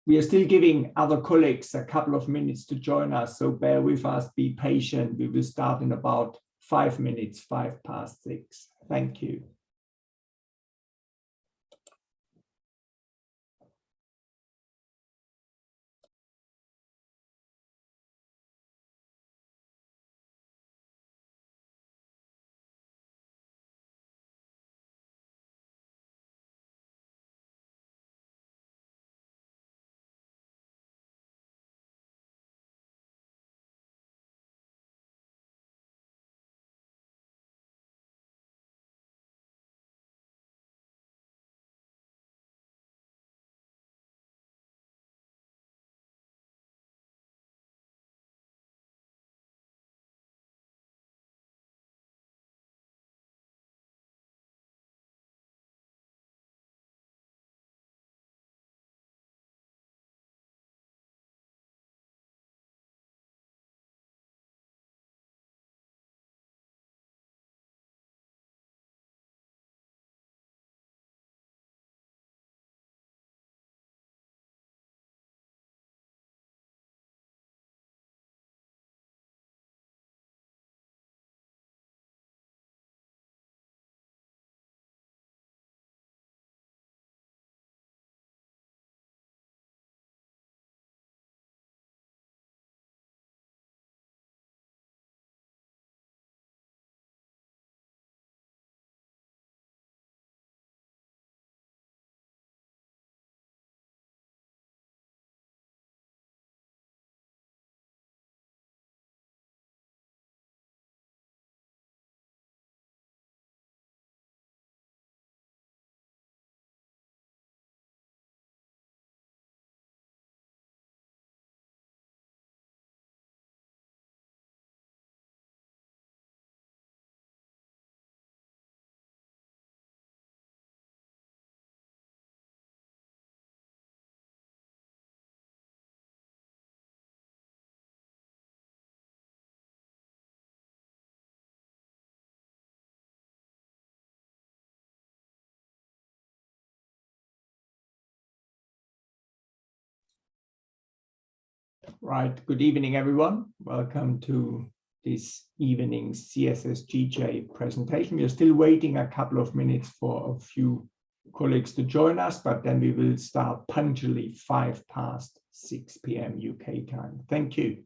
We are still giving other colleagues a couple of minutes to join us, so bear with us, be patient. We will start in about 5 minutes, 6:05. Thank you. Right, good evening, everyone. Welcome to this evening's CSSGJ presentation. We are still waiting a couple of minutes for a few colleagues to join us, but then we will start punctually 6:05 p.m. UK time. Thank you.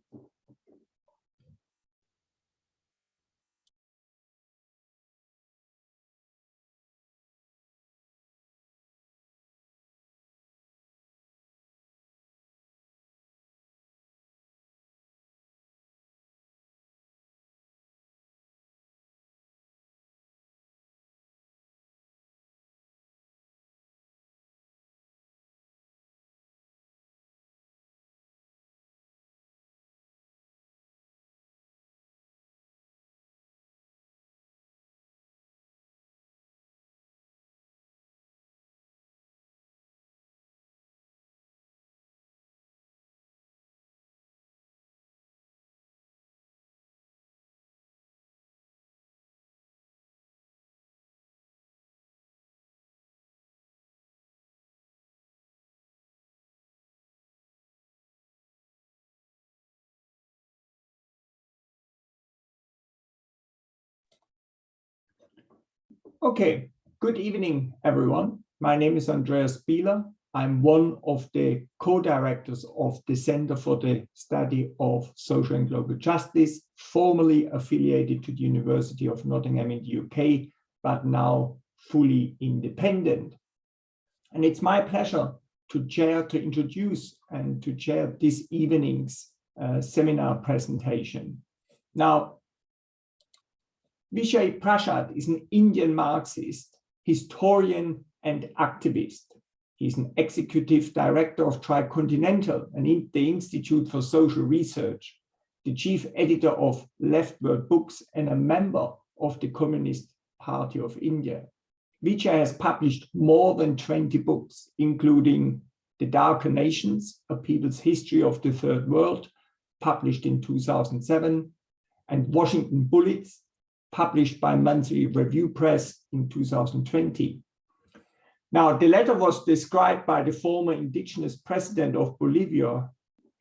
Okay, good evening, everyone. My name is Andreas Bieler. I'm one of the co-directors of the Center for the Study of Social and Global Justice, formerly affiliated to the University of Nottingham in the UK, but now fully independent. And it's my pleasure to introduce and to chair this evening's seminar presentation. Now, Vijay Prashad is an Indian Marxist, historian, and activist. He's an executive director of Tricontinental, the Institute for Social Research, the chief editor of Leftward Books, and a member of the Communist Party of India. Vijay has published more than 20 books, including The Darker Nations, A People's History of the Third World, published in 2007, and Washington Bullets, published by Monthly Review Press in 2020. Now, the letter was described by the former indigenous president of Bolivia,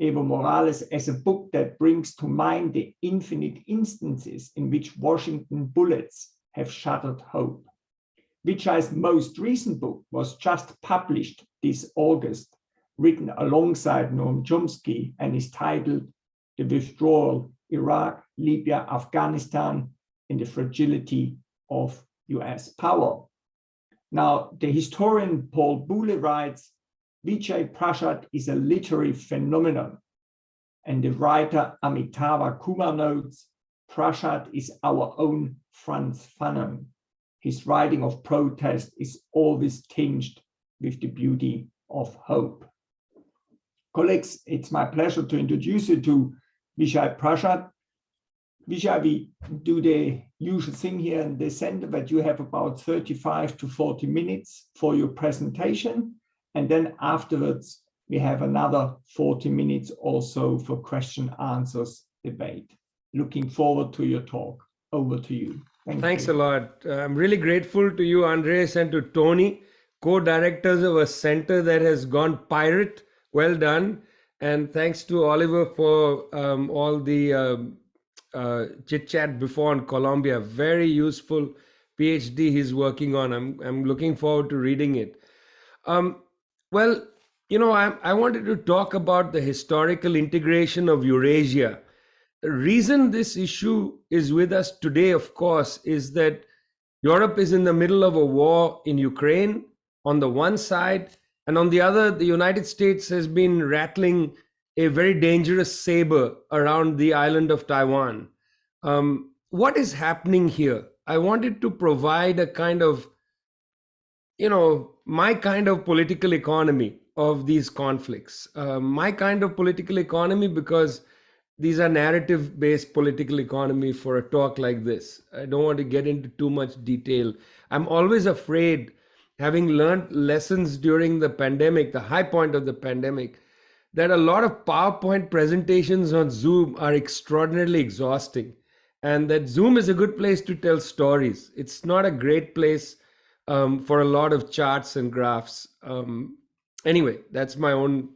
Evo Morales, as a book that brings to mind the infinite instances in which Washington bullets have shattered hope. Vijay's most recent book was just published this August, written alongside Noam Chomsky, and is titled The Withdrawal, Iraq, Libya, Afghanistan, and the Fragility of US Power. Now, the historian Paul Boole writes, Vijay Prashad is a literary phenomenon. And the writer Amitava Kumar notes, Prashad is our own Frantz Fanon. His writing of protest is always tinged with the beauty of hope. Colleagues, it's my pleasure to introduce you to Vijay Prashad. Vijay, we do the usual thing here in the center that you have about 35 to 40 minutes for your presentation. And then afterwards, we have another 40 minutes also for question, answers, debate. Looking forward to your talk. Over to you. Thanks a lot. I'm really grateful to you, Andres, and to Tony, co-directors of a center that has gone pirate. Well done. And thanks to Oliver for all the chit chat before on Colombia. Very useful PhD he's working on. I'm looking forward to reading it. Well, you know, I wanted to talk about the historical integration of Eurasia. The reason this issue is with us today, of course, is that Europe is in the middle of a war in Ukraine on the one side, and on the other, the United States has been rattling a very dangerous saber around the island of Taiwan. What is happening here? I wanted to provide a kind of, you know, my kind of political economy of these conflicts. My kind of political economy, because these are narrative-based political economy for a talk like this. I don't want to get into too much detail. I'm always afraid, having learned lessons during the pandemic, the high point of the pandemic, that a lot of PowerPoint presentations on Zoom are extraordinarily exhausting, and that Zoom is a good place to tell stories. It's not a great place for a lot of charts and graphs. Anyway, that's my own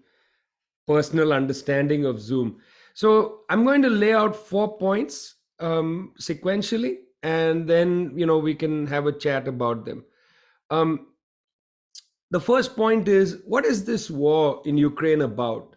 personal understanding of Zoom. So I'm going to lay out 4 points sequentially, and then, you know, we can have a chat about them. The first point is, what is this war in Ukraine about?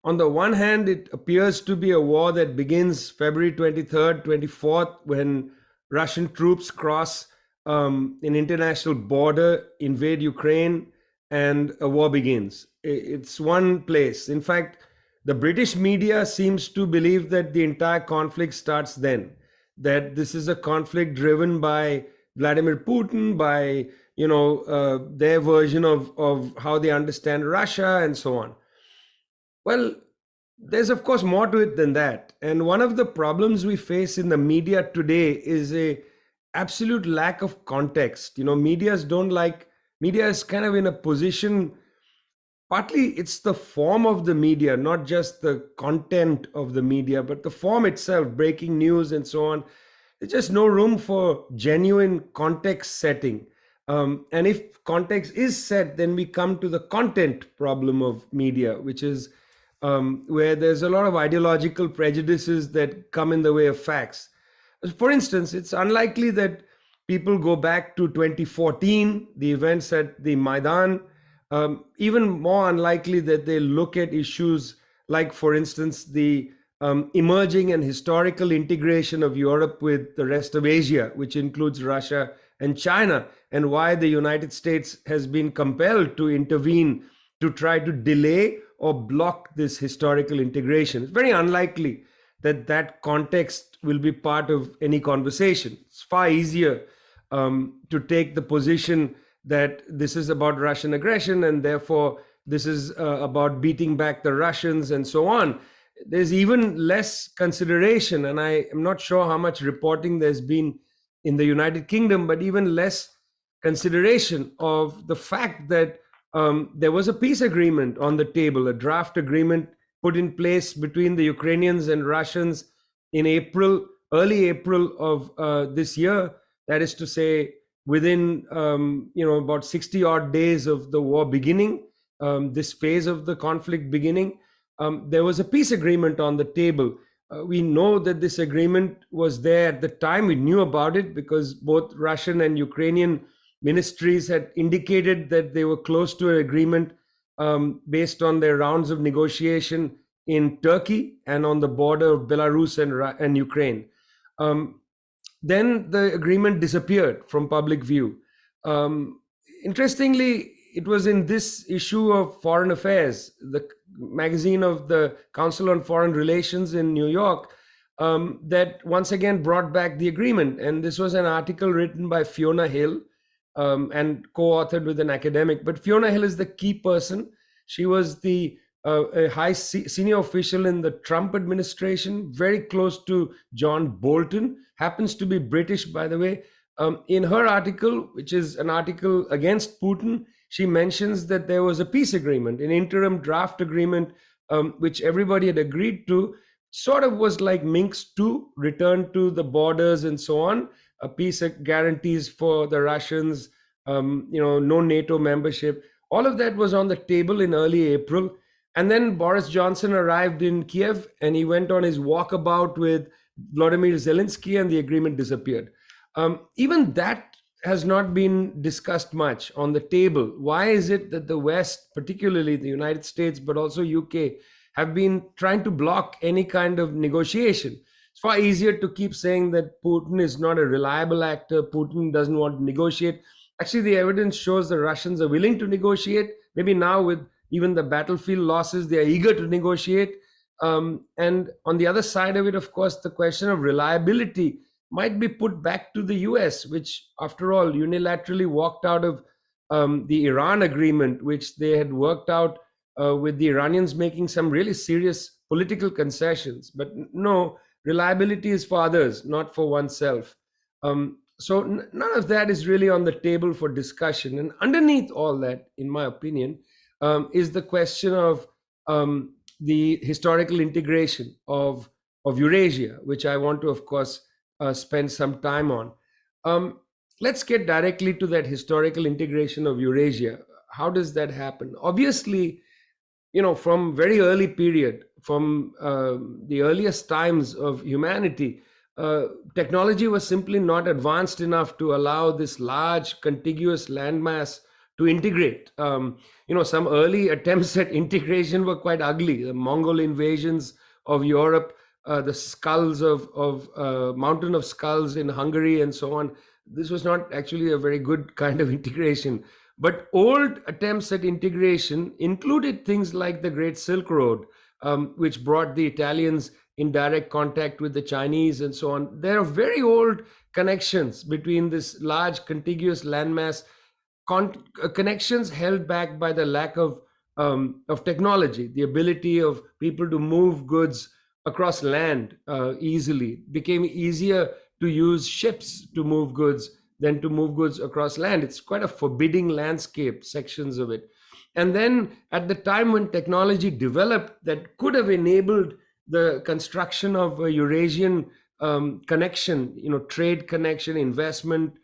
On the one hand, it appears to be a war that begins February 23rd, 24th, when Russian troops cross an international border, invade Ukraine, and a war begins. It's one place. In fact, the British media seems to believe that the entire conflict starts then, that this is a conflict driven by Vladimir Putin, by, you know, their version of how they understand Russia and so on. Well, there's of course more to it than that. And one of the problems we face in the media today is a absolute lack of context. You know, media is kind of in a position, partly it's the form of the media, not just the content of the media, but the form itself, breaking news and so on. There's just no room for genuine context setting. And if context is set, then we come to the content problem of media, which is where there's a lot of ideological prejudices that come in the way of facts. For instance, it's unlikely that people go back to 2014, the events at the Maidan. Even more unlikely that they look at issues like, for instance, the emerging and historical integration of Europe with the rest of Asia, which includes Russia and China, and why the United States has been compelled to intervene to try to delay or block this historical integration. It's very unlikely that that context will be part of any conversation. It's far easier to take the position that this is about Russian aggression and therefore this is about beating back the Russians and so on. There's even less consideration, and I am not sure how much reporting there's been in the United Kingdom, but even less consideration of the fact that there was a peace agreement on the table, a draft agreement put in place between the Ukrainians and Russians in April, early April of this year. That is to say, within about 60 odd days of the war beginning, this phase of the conflict beginning, there was a peace agreement on the table. We know that this agreement was there at the time. We knew about it because both Russian and Ukrainian ministries had indicated that they were close to an agreement, based on their rounds of negotiation in Turkey and on the border of Belarus and Ukraine. Then the agreement disappeared from public view. Um, Interestingly, it was in this issue of Foreign Affairs, the magazine of the Council on Foreign Relations in New York, that once again brought back the agreement. And this was an article written by Fiona Hill, and co-authored with an academic. But Fiona Hill is the key person. She was the a high senior official in the Trump administration, very close to John Bolton, happens to be British, by the way. In her article, which is an article against Putin, she mentions that there was a peace agreement, an interim draft agreement, which everybody had agreed to, sort of was like Minsk 2, return to the borders and so on, a peace guarantees for the Russians, no NATO membership. All of that was on the table in early April. And then Boris Johnson arrived in Kiev and he went on his walkabout with Vladimir Zelensky and the agreement disappeared. Even that has not been discussed much on the table. Why is it that the West, particularly the United States, but also UK, have been trying to block any kind of negotiation? It's far easier to keep saying that Putin is not a reliable actor, Putin doesn't want to negotiate. Actually, the evidence shows the Russians are willing to negotiate. Maybe now with even the battlefield losses, they are eager to negotiate. And on the other side of it, of course, the question of reliability might be put back to the US, which, after all, unilaterally walked out of the Iran agreement, which they had worked out with the Iranians making some really serious political concessions. But no, reliability is for others, not for oneself. So none of that is really on the table for discussion. And underneath all that, in my opinion, is the question of the historical integration of Eurasia, which I want to, of course, spend some time on. Let's get directly to that historical integration of Eurasia. How does that happen? Obviously, from very early period, from the earliest times of humanity, technology was simply not advanced enough to allow this large contiguous landmass to integrate. Some early attempts at integration were quite ugly. The Mongol invasions of Europe, the skulls of Mountain of Skulls in Hungary and so on. This was not actually a very good kind of integration. But old attempts at integration included things like the Great Silk Road, which brought the Italians in direct contact with the Chinese and so on. There are very old connections between this large contiguous landmass, connections held back by the lack of technology, the ability of people to move goods across land easily. Became easier to use ships to move goods than to move goods across land. It's quite a forbidding landscape, sections of it. And then at the time when technology developed that could have enabled the construction of a Eurasian connection, trade connection, investment,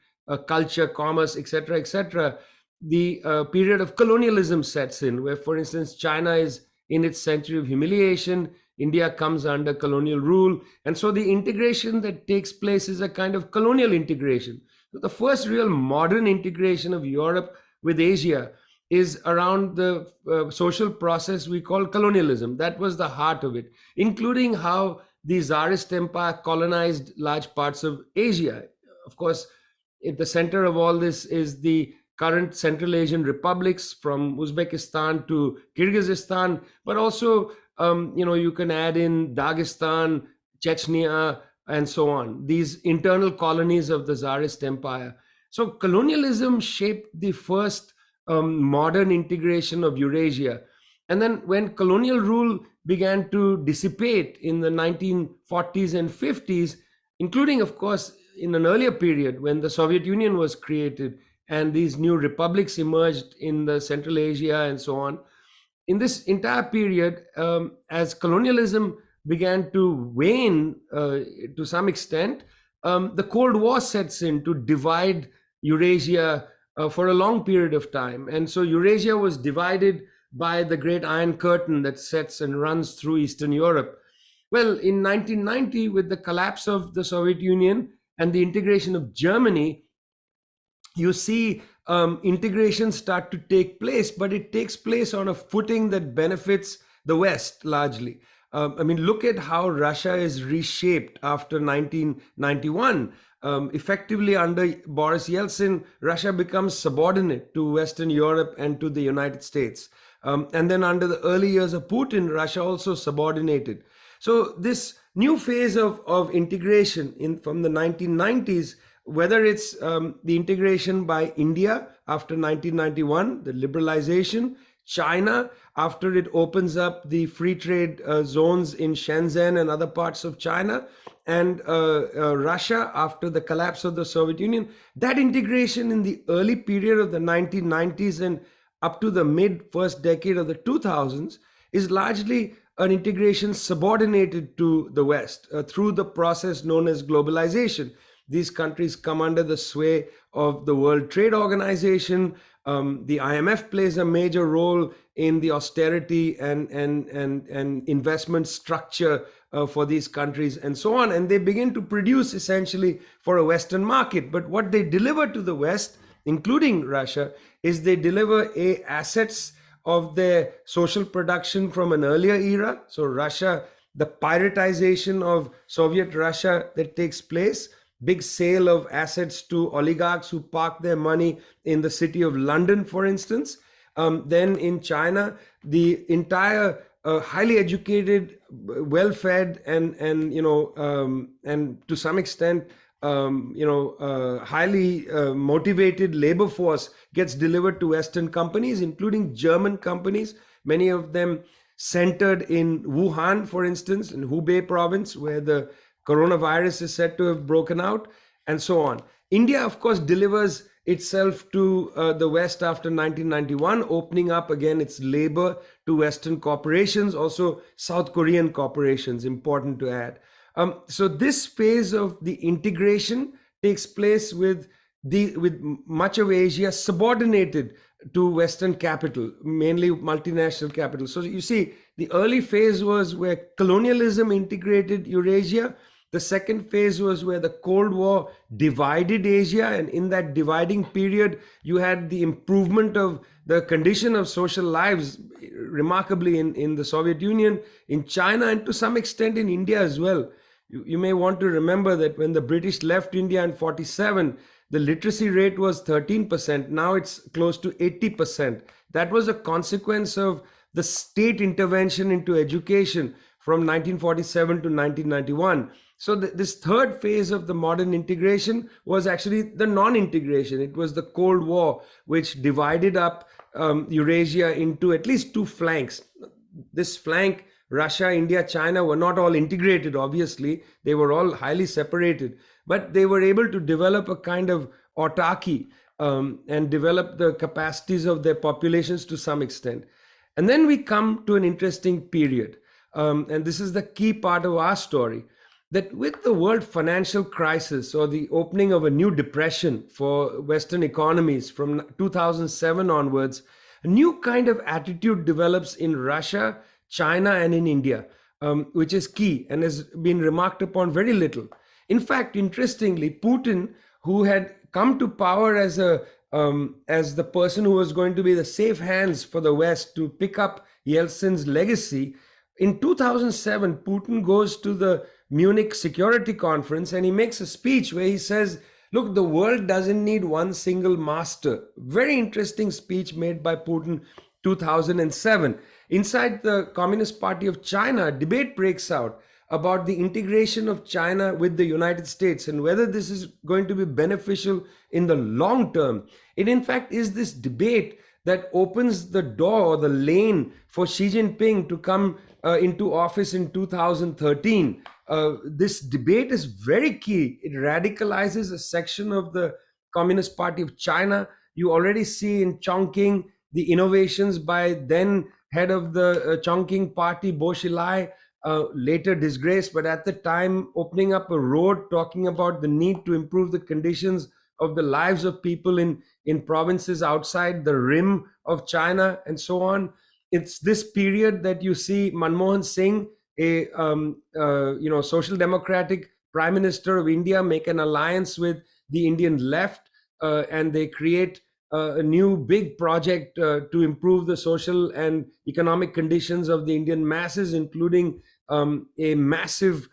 culture, commerce, etc., the period of colonialism sets in, where, for instance, China is in its century of humiliation, India comes under colonial rule, and so the integration that takes place is a kind of colonial integration. So the first real modern integration of Europe with Asia is around the social process we call colonialism. That was the heart of it, including how the Tsarist Empire colonized large parts of Asia. Of course, at the center of all this is the current Central Asian republics, from Uzbekistan to Kyrgyzstan, but also, you can add in Dagestan, Chechnya, and so on, these internal colonies of the Tsarist Empire. So colonialism shaped the first modern integration of Eurasia. And then when colonial rule began to dissipate in the 1940s and 50s, including, of course, in an earlier period when the Soviet Union was created and these new republics emerged in the Central Asia and so on, in this entire period, as colonialism began to wane to some extent, the Cold War sets in to divide Eurasia for a long period of time. And so Eurasia was divided by the Great Iron Curtain that sets and runs through Eastern Europe. Well, in 1990, with the collapse of the Soviet Union and the integration of Germany, you see integration start to take place, but it takes place on a footing that benefits the West largely. I mean, look at how Russia is reshaped after 1991. Effectively, under Boris Yeltsin, Russia becomes subordinate to Western Europe and to the United States. And then under the early years of Putin, Russia also subordinated. So this new phase of integration from the 1990s, whether it's the integration by India after 1991, the liberalization, China after it opens up the free trade zones in Shenzhen and other parts of China, and Russia after the collapse of the Soviet Union, that integration in the early period of the 1990s and up to the mid first decade of the 2000s is largely an integration subordinated to the West through the process known as globalization. These countries come under the sway of the World Trade Organization. The IMF plays a major role in the austerity and investment structure for these countries and so on. And they begin to produce essentially for a Western market. But what they deliver to the West, including Russia, is they deliver assets of their social production from an earlier era. So Russia, the privatization of Soviet Russia that takes place, big sale of assets to oligarchs who park their money in the city of London, for instance. Then in China, the entire highly educated, well-fed, and to some extent, highly motivated labor force gets delivered to Western companies, including German companies, many of them centered in Wuhan, for instance, in Hubei province, where the coronavirus is said to have broken out, and so on. India, of course, delivers itself to the West after 1991, opening up again its labor to Western corporations, also South Korean corporations, important to add. So this phase of the integration takes place with much of Asia subordinated to Western capital, mainly multinational capital. So you see, the early phase was where colonialism integrated Eurasia. The second phase was where the Cold War divided Asia, and in that dividing period, you had the improvement of the condition of social lives, remarkably in the Soviet Union, in China, and to some extent in India as well. You may want to remember that when the British left India in 47, the literacy rate was 13%. Now it's close to 80%. That was a consequence of the state intervention into education from 1947 to 1991. So this third phase of the modern integration was actually the non-integration. It was the Cold War, which divided up Eurasia into at least two flanks. This flank, Russia, India, China, were not all integrated, obviously. They were all highly separated. But they were able to develop a kind of autarky and develop the capacities of their populations to some extent. And then we come to an interesting period. And this is the key part of our story, that with the world financial crisis or the opening of a new depression for Western economies from 2007 onwards, a new kind of attitude develops in Russia, China, and in India, which is key and has been remarked upon very little. In fact, interestingly, Putin, who had come to power as the person who was going to be the safe hands for the West to pick up Yeltsin's legacy, in 2007, Putin goes to the Munich Security Conference and he makes a speech where he says, look, the world doesn't need one single master. Very interesting speech made by Putin 2007. Inside the Communist Party of China, a debate breaks out about the integration of China with the United States and whether this is going to be beneficial in the long term. It in fact is this debate that opens the door or the lane for Xi Jinping to come into office in 2013. This debate is very key. It radicalizes a section of the Communist Party of China. You already see in Chongqing the innovations by then head of the Chongqing party, Bo Xilai, later disgraced, but at the time opening up a road, talking about the need to improve the conditions of the lives of people in provinces outside the rim of China and so on. It's this period that you see Manmohan Singh, a social democratic prime minister of India, make an alliance with the Indian left, and they create a new big project to improve the social and economic conditions of the Indian masses, including a massive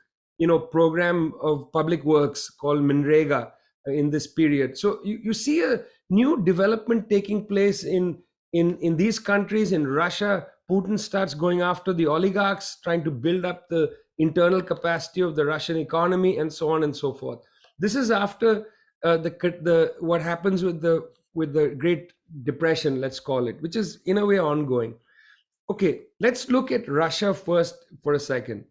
program of public works called Minrega in this period. So you see a new development taking place in these countries. In Russia, Putin starts going after the oligarchs, trying to build up the internal capacity of the Russian economy, and so on and so forth. This is after the what happens with the Great Depression, let's call it, which is in a way ongoing. Okay, let's look at Russia first for a second.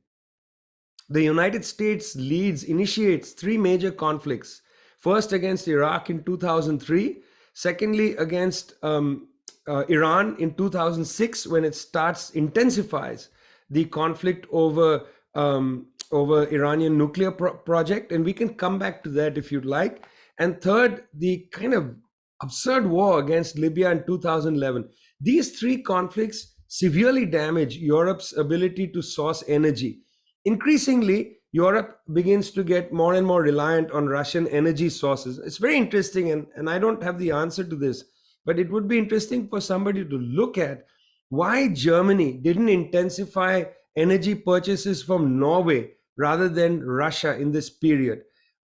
The United States initiates three major conflicts. First against Iraq in 2003, secondly against Iran in 2006, when it intensifies the conflict over Iranian nuclear project, and we can come back to that if you'd like. And third, the kind of absurd war against Libya in 2011. These three conflicts severely damage Europe's ability to source energy. Increasingly, Europe begins to get more and more reliant on Russian energy sources. It's very interesting, and I don't have the answer to this, but it would be interesting for somebody to look at why Germany didn't intensify energy purchases from Norway rather than Russia in this period.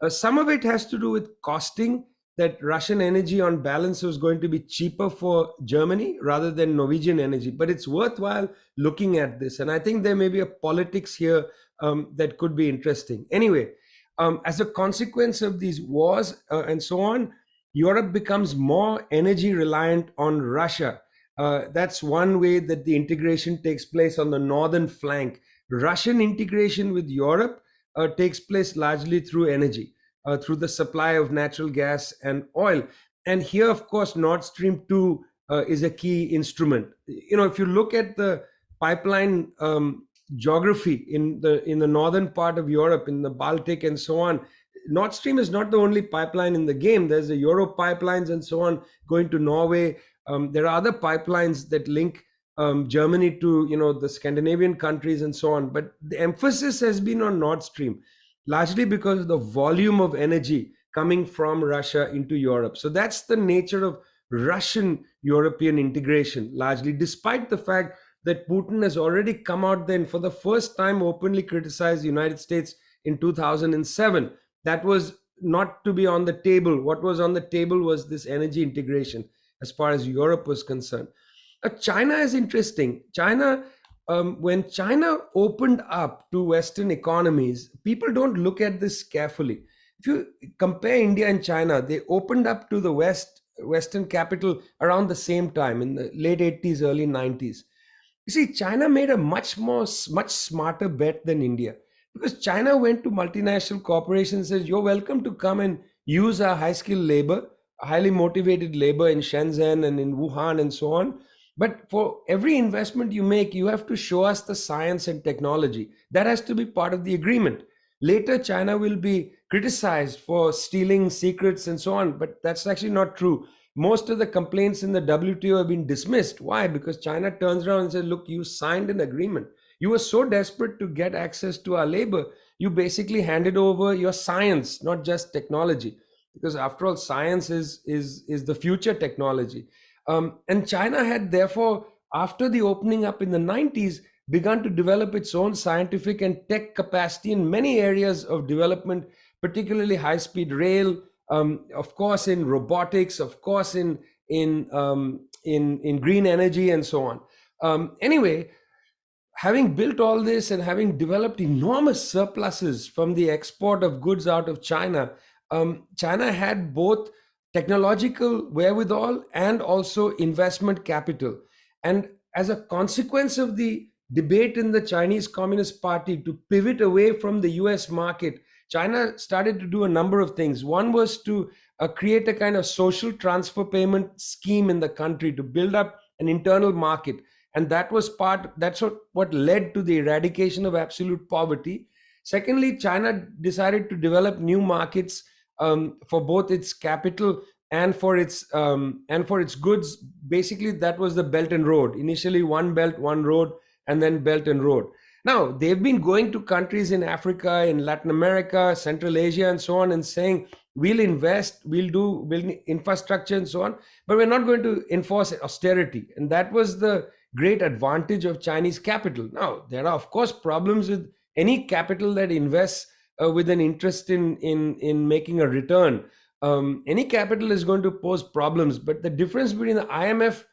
Some of it has to do with costing, that Russian energy on balance was going to be cheaper for Germany rather than Norwegian energy. But it's worthwhile looking at this. And I think there may be a politics here that could be interesting. Anyway, as a consequence of these wars and so on, Europe becomes more energy reliant on Russia. That's one way that the integration takes place on the northern flank. Russian integration with Europe takes place largely through energy, through the supply of natural gas and oil. And here, of course, Nord Stream 2 is a key instrument. If you look at the pipeline geography in the northern part of Europe, in the Baltic and so on, Nord Stream is not the only pipeline in the game. There's the Euro pipelines and so on going to Norway. There are other pipelines that link Germany to the Scandinavian countries and so on. But the emphasis has been on Nord Stream, largely because of the volume of energy coming from Russia into Europe. So that's the nature of Russian European integration, largely, despite the fact that Putin has already come out then for the first time openly criticized the United States in 2007. That was not to be on the table. What was on the table was this energy integration as far as Europe was concerned. China is interesting. When China opened up to Western economies, people don't look at this carefully. If you compare India and China, they opened up to the Western capital around the same time, in the late 80s, early 90s. You see, China made a much smarter bet than India, because China went to multinational corporations and says, you're welcome to come and use our high-skilled labor, highly motivated labor in Shenzhen and in Wuhan and so on. But for every investment you make, you have to show us the science and technology. That has to be part of the agreement. Later, China will be criticized for stealing secrets and so on, but that's actually not true. Most of the complaints in the WTO have been dismissed. Why? Because China turns around and says, look, you signed an agreement. You were so desperate to get access to our labor, you basically handed over your science, not just technology. Because after all, science is the future technology. And China had therefore, after the opening up in the 90s, begun to develop its own scientific and tech capacity in many areas of development, particularly high-speed rail, of course in robotics, of course in green energy and so on. Anyway, having built all this and having developed enormous surpluses from the export of goods out of China, China had both technological wherewithal and also investment capital. And as a consequence of the debate in the Chinese Communist Party to pivot away from the US market, China started to do a number of things. One was to create a kind of social transfer payment scheme in the country to build up an internal market. And that's what led to the eradication of absolute poverty. Secondly, China decided to develop new markets for both its capital and for its goods. Basically, that was the Belt and Road. Initially, one belt, one road, and then Belt and Road. Now, they've been going to countries in Africa, in Latin America, Central Asia, and so on, and saying, we'll invest, we'll build infrastructure and so on, but we're not going to enforce austerity. And that was the great advantage of Chinese capital. Now, there are, of course, problems with any capital that invests with an interest in making a return. Any capital is going to pose problems, but the difference between the IMF,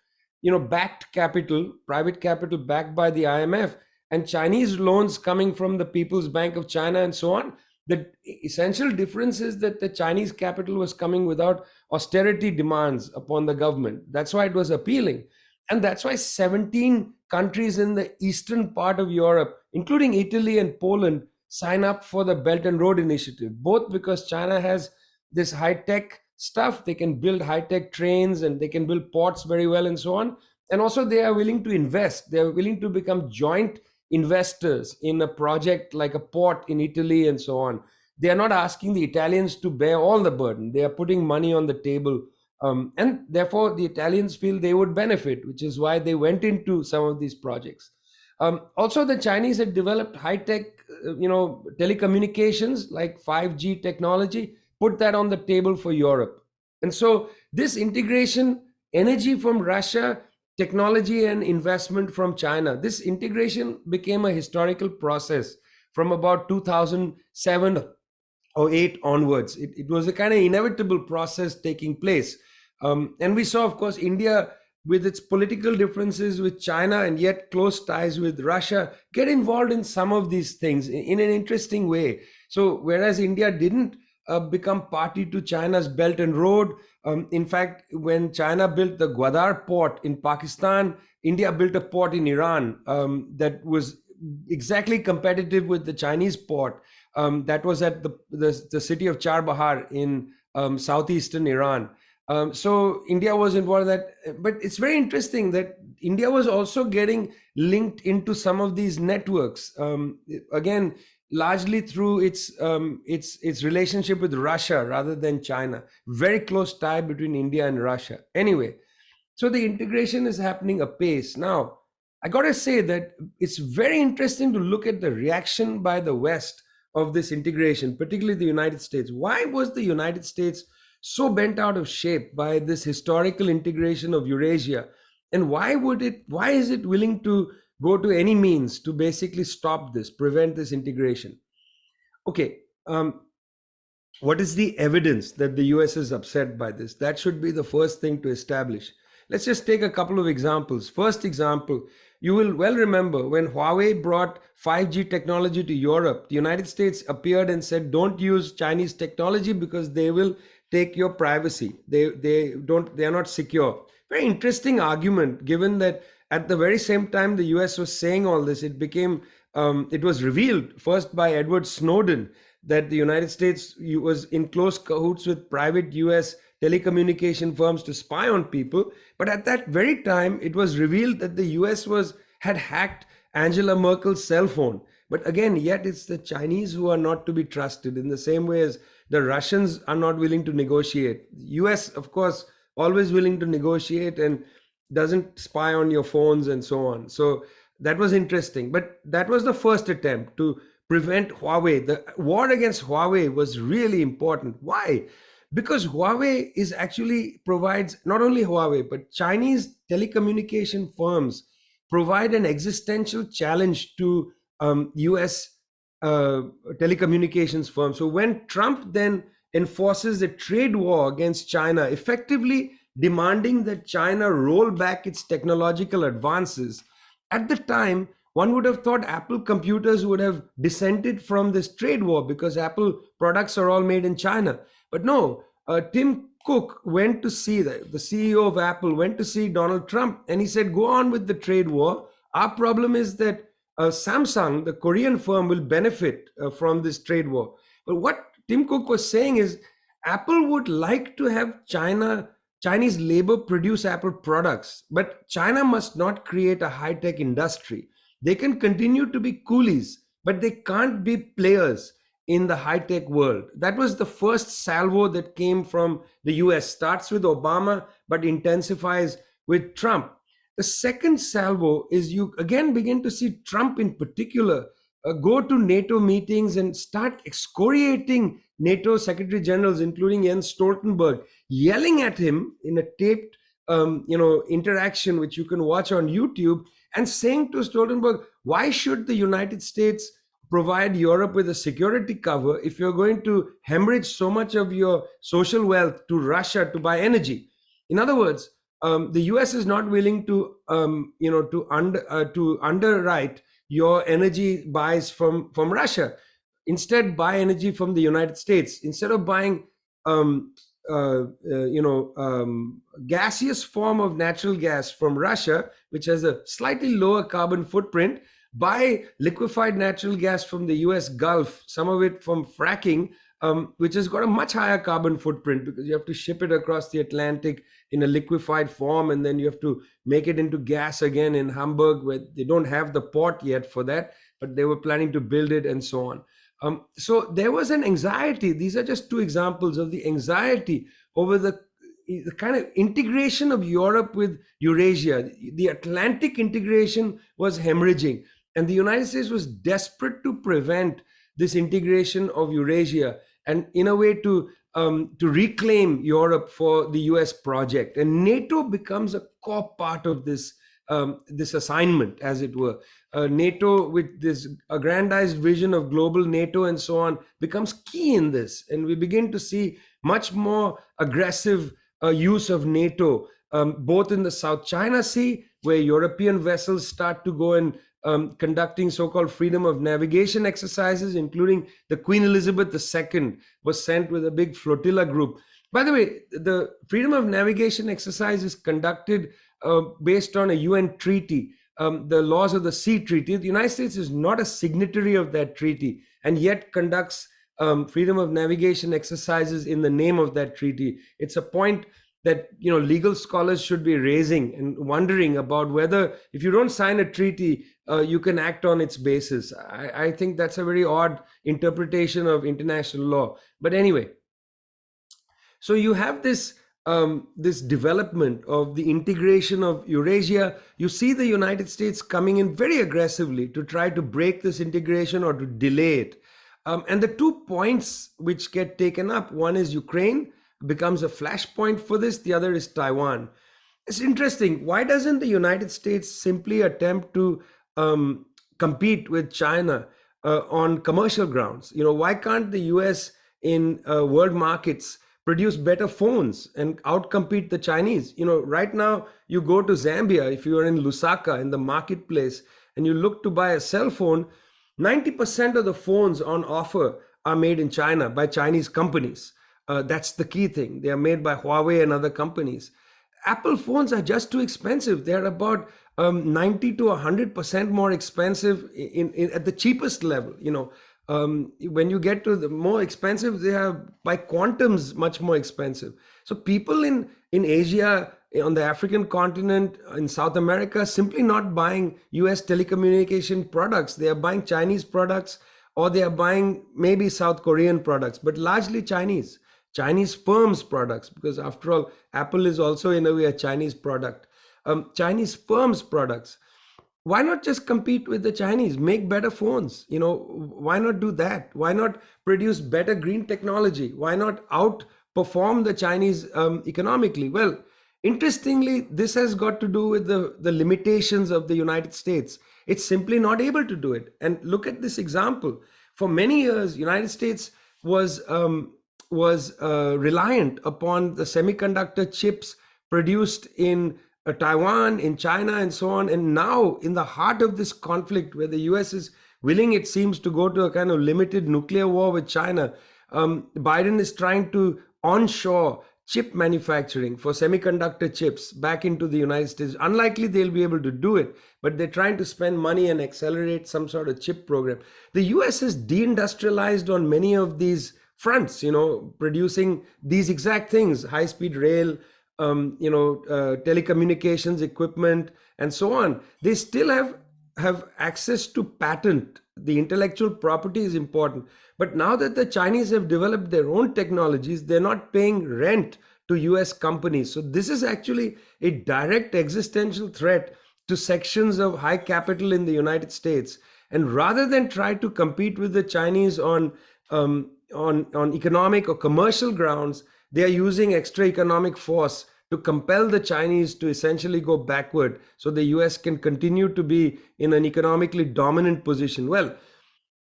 backed capital, private capital backed by the IMF, and Chinese loans coming from the People's Bank of China and so on, the essential difference is that the Chinese capital was coming without austerity demands upon the government. That's why it was appealing. And that's why 17 countries in the eastern part of Europe, including Italy and Poland, sign up for the Belt and Road Initiative, both because China has this high-tech stuff. They can build high-tech trains and they can build ports very well and so on. And also they are willing to invest. They are willing to become joint investors in a project like a port in Italy and so on. They are not asking the Italians to bear all the burden. They are putting money on the table. And therefore, the Italians feel they would benefit, which is why they went into some of these projects. Also, the Chinese had developed high-tech, telecommunications like 5G technology, put that on the table for Europe. And so this integration, energy from Russia, technology and investment from China, this integration became a historical process from about 2007 or 8 onwards. It was a kind of inevitable process taking place. And we saw, of course, India, with its political differences with China and yet close ties with Russia, get involved in some of these things in an interesting way. So whereas India didn't become party to China's Belt and Road, in fact, when China built the Gwadar port in Pakistan, India built a port in Iran that was exactly competitive with the Chinese port that was at the city of Charbahar in southeastern Iran. So India was involved in that, but it's very interesting that India was also getting linked into some of these networks. Again, largely through its relationship with Russia rather than China. Very close tie between India and Russia. Anyway, so the integration is happening apace. Now, I got to say that it's very interesting to look at the reaction by the West of this integration, particularly the United States. Why was the United States so bent out of shape by this historical integration of Eurasia? And why is it willing to go to any means to basically stop this, prevent this integration? Okay, what is the evidence that the US is upset by this? That should be the first thing to establish. Let's just take a couple of examples. First example, you will well remember when Huawei brought 5G technology to Europe, the United States appeared and said, don't use Chinese technology because they will take your privacy. They are not secure. Very interesting argument, given that at the very same time the US was saying all this, it was revealed first by Edward Snowden that the United States was in close cahoots with private US telecommunication firms to spy on people. But at that very time, it was revealed that the US had hacked Angela Merkel's cell phone. But again, yet it's the Chinese who are not to be trusted, in the same way as the Russians are not willing to negotiate. US, of course, always willing to negotiate and doesn't spy on your phones and so on. So that was interesting. But that was the first attempt to prevent Huawei. The war against Huawei was really important. Why? Because Huawei provides, not only Huawei, but Chinese telecommunication firms provide an existential challenge to US telecommunications firms. So when Trump then enforces a trade war against China, effectively demanding that China roll back its technological advances, at the time, one would have thought Apple computers would have dissented from this trade war because Apple products are all made in China. But no, Tim Cook went to see, the CEO of Apple went to see Donald Trump, and he said, go on with the trade war. Our problem is that Samsung, the Korean firm, will benefit from this trade war. But what Tim Cook was saying is Apple would like to have Chinese labor produce Apple products, but China must not create a high-tech industry. They can continue to be coolies, but they can't be players in the high-tech world. That was the first salvo that came from the US. Starts with Obama, but intensifies with Trump. The second salvo is you again begin to see Trump in particular go to NATO meetings and start excoriating NATO secretary generals, including Jens Stoltenberg, yelling at him in a taped interaction, which you can watch on YouTube, and saying to Stoltenberg, why should the United States provide Europe with a security cover if you're going to hemorrhage so much of your social wealth to Russia to buy energy? In other words, the US is not willing to underwrite your energy buys from Russia. Instead, buy energy from the United States. Instead of buying gaseous form of natural gas from Russia, which has a slightly lower carbon footprint, buy liquefied natural gas from the US Gulf, some of it from fracking, which has got a much higher carbon footprint because you have to ship it across the Atlantic in a liquefied form, and then you have to make it into gas again in Hamburg, where they don't have the port yet for that, but they were planning to build it and so on. So there was an anxiety. These are just two examples of the anxiety over the kind of integration of Europe with Eurasia. The Atlantic integration was hemorrhaging, and the United States was desperate to prevent this integration of Eurasia and in a way to reclaim Europe for the US project. And NATO becomes a core part of this assignment, as it were. NATO, with this aggrandized vision of global NATO and so on, becomes key in this. And we begin to see much more aggressive use of NATO, both in the South China Sea, where European vessels start to go and conducting so-called freedom of navigation exercises, including the Queen Elizabeth II was sent with a big flotilla group. By the way, the freedom of navigation exercise is conducted based on a UN treaty, the Laws of the Sea Treaty. The United States is not a signatory of that treaty and yet conducts freedom of navigation exercises in the name of that treaty. It's a point that legal scholars should be raising and wondering about whether, if you don't sign a treaty, you can act on its basis. I think that's a very odd interpretation of international law. But anyway, so you have this development of the integration of Eurasia. You see the United States coming in very aggressively to try to break this integration or to delay it. And the 2 points which get taken up, one is Ukraine, becomes a flashpoint for this. The other is Taiwan. It's interesting. Why doesn't the United States simply attempt to compete with China on commercial grounds? Why can't the US in world markets produce better phones and outcompete the Chinese? Right now you go to Zambia, if you are in Lusaka in the marketplace and you look to buy a cell phone, 90% of the phones on offer are made in China by Chinese companies. That's the key thing. They are made by Huawei and other companies. Apple phones are just too expensive. They're about 90 to 100% more expensive at the cheapest level. When you get to the more expensive, they are by quantums much more expensive. So people in Asia, on the African continent, in South America, simply not buying US telecommunication products. They are buying Chinese products, or they are buying maybe South Korean products, but largely Chinese firms' products, because after all, Apple is also in a way a Chinese product. Chinese firms' products. Why not just compete with the Chinese, make better phones? Why not do that? Why not produce better green technology? Why not outperform the Chinese economically? Well, interestingly, this has got to do with the limitations of the United States. It's simply not able to do it. And look at this example. For many years, United States was reliant upon the semiconductor chips produced in Taiwan, in China, and so on. And now, in the heart of this conflict, where the US is willing, it seems, to go to a kind of limited nuclear war with China, Biden is trying to onshore chip manufacturing for semiconductor chips back into the United States. Unlikely they'll be able to do it, but they're trying to spend money and accelerate some sort of chip program. The US is deindustrialized on many of these fronts, producing these exact things, high-speed rail, telecommunications equipment, and so on. They still have access to patent. The intellectual property is important. But now that the Chinese have developed their own technologies, they're not paying rent to US companies. So this is actually a direct existential threat to sections of high capital in the United States. And rather than try to compete with the Chinese on economic or commercial grounds, they are using extra economic force to compel the Chinese to essentially go backward so the US can continue to be in an economically dominant position. Well,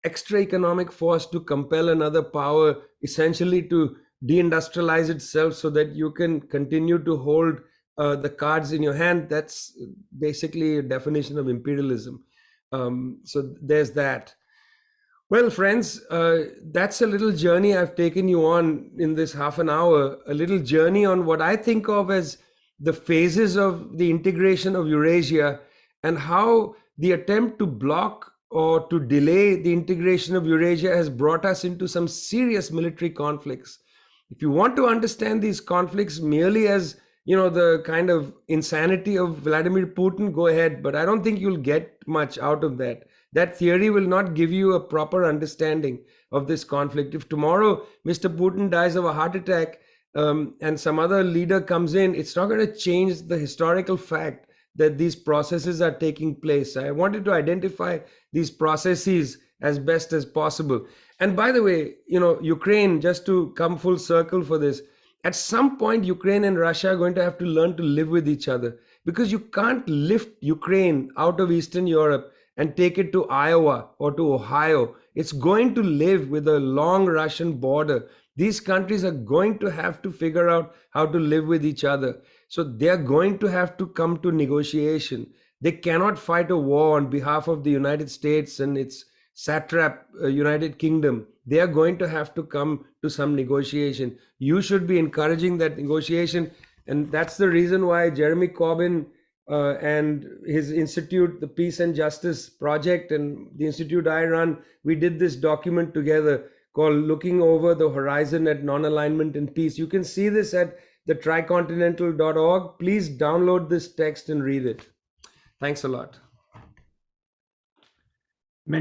extra economic force to compel another power essentially to deindustrialize itself so that you can continue to hold the cards in your hand. That's basically a definition of imperialism. So there's that. Well, friends, that's a little journey I've taken you on in this half an hour, a little journey on what I think of as the phases of the integration of Eurasia and how the attempt to block or to delay the integration of Eurasia has brought us into some serious military conflicts. If you want to understand these conflicts merely as, the kind of insanity of Vladimir Putin, go ahead, but I don't think you'll get much out of that. That theory will not give you a proper understanding of this conflict. If tomorrow Mr. Putin dies of a heart attack and some other leader comes in, it's not going to change the historical fact that these processes are taking place. I wanted to identify these processes as best as possible. And by the way, Ukraine, just to come full circle for this, at some point, Ukraine and Russia are going to have to learn to live with each other, because you can't lift Ukraine out of Eastern Europe and take it to Iowa or to Ohio. It's going to live with a long Russian border. These countries are going to have to figure out how to live with each other. So they're going to have to come to negotiation. They cannot fight a war on behalf of the United States and its satrap United Kingdom. They are going to have to come to some negotiation. You should be encouraging that negotiation. And that's the reason why Jeremy Corbyn and his institute, the Peace and Justice Project, and the institute I run, we did this document together called Looking Over the Horizon at Non-Alignment and Peace. You can see this at the tricontinental.org. Please download this text and read it. Thanks a lot.